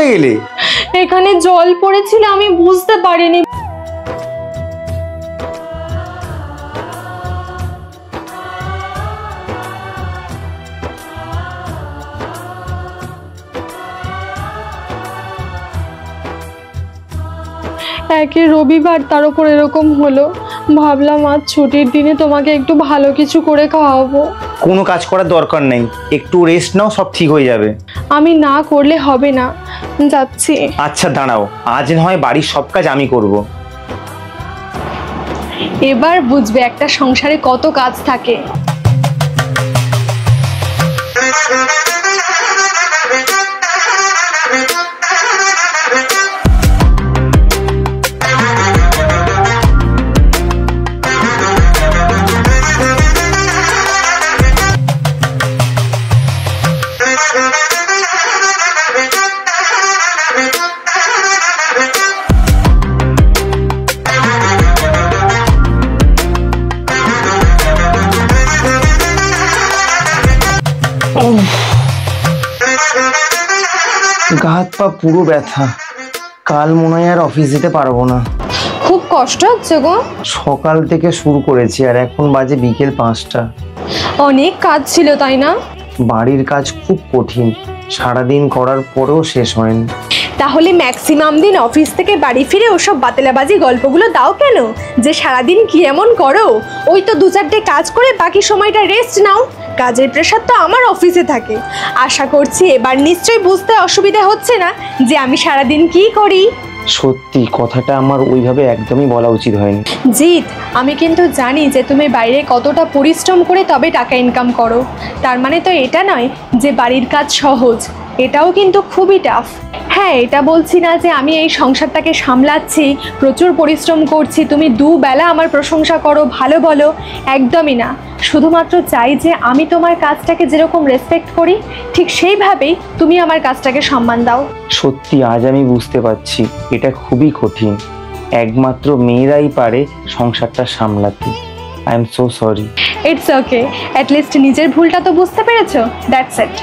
করে এলে? এখানে জল পড়েছিল, আমি বুঝতে পারিনি। একে রবিবার, তার উপর এরকম হলো। ভাবলাম আজ ছুটির দিনে তোমাকে একটু ভালো কিছু করে খাওয়াবো। কোনো কাজ করার দরকার নেই, একটু রেস্ট নাও, সব ঠিক হয়ে যাবে। আমি না করলে হবে না, যাচ্ছি। আচ্ছা দাঁড়াও, আজ না হয় বাড়ির সব কাজ আমি করব। এবার বুঝবে একটা সংসারে কত কাজ থাকে। গা হাত পা পুরো ব্যথা, কাল মনে হয় আর অফিস যেতে পারবো না। খুব কষ্ট হচ্ছে গো। সকাল থেকে শুরু করেছি আর এখন বাজে বিকেল 5টা। অনেক কাজ ছিল তাই না? বাড়ির কাজ খুব কঠিন, সারাদিন করার পরেও শেষ হয়নি। তাহলে ম্যাক্সিমাম দিন অফিস থেকে বাড়ি ফিরে ওসব বাতেলাবাজি গল্পগুলো দাও কেন, যে সারাদিন কি এমন করো? ওই তো 2-4টে কাজ করে বাকি সময়টা রেস্ট নাও। কাজের প্রেশার তো আমার অফিসে থাকে। আশা করছি এবার নিশ্চয়ই বুঝতে অসুবিধা হচ্ছে না যে আমি সারাদিন কি করি। সত্যি কথাটা আমার ওইভাবে একদমই বলা উচিত হয়নি। জিৎ, আমি কিন্তু জানি যে তুমি বাইরে কতটা পরিশ্রম করে তবে টাকা ইনকাম করো। তার মানে তো এটা নয় যে বাড়ির কাজ সহজ, এটাও কিন্তু খুবই টাফ। হ্যাঁ, এটা বলছি না যে আমি এই সংসারটাকে সামলাচ্ছি, প্রচুর পরিশ্রম করছি, তুমি দুবেলা আমার প্রশংসা করো, ভালো বলো, একদমই না। শুধুমাত্র চাই যে আমি তোমার কাজটাকে যেরকম রেসপেক্ট করি ঠিক সেইভাবেই তুমি আমার কাজটাকে সম্মান দাও। সত্যি আজ আমি বুঝতে পারছি এটা খুবই কঠিন, একমাত্র মেয়েরাই পারে সংসারটা সামলাতে। I am so sorry. It's okay, at least নিজের ভুলটা তো বুঝতে পেরেছো, দ্যাটস ইট।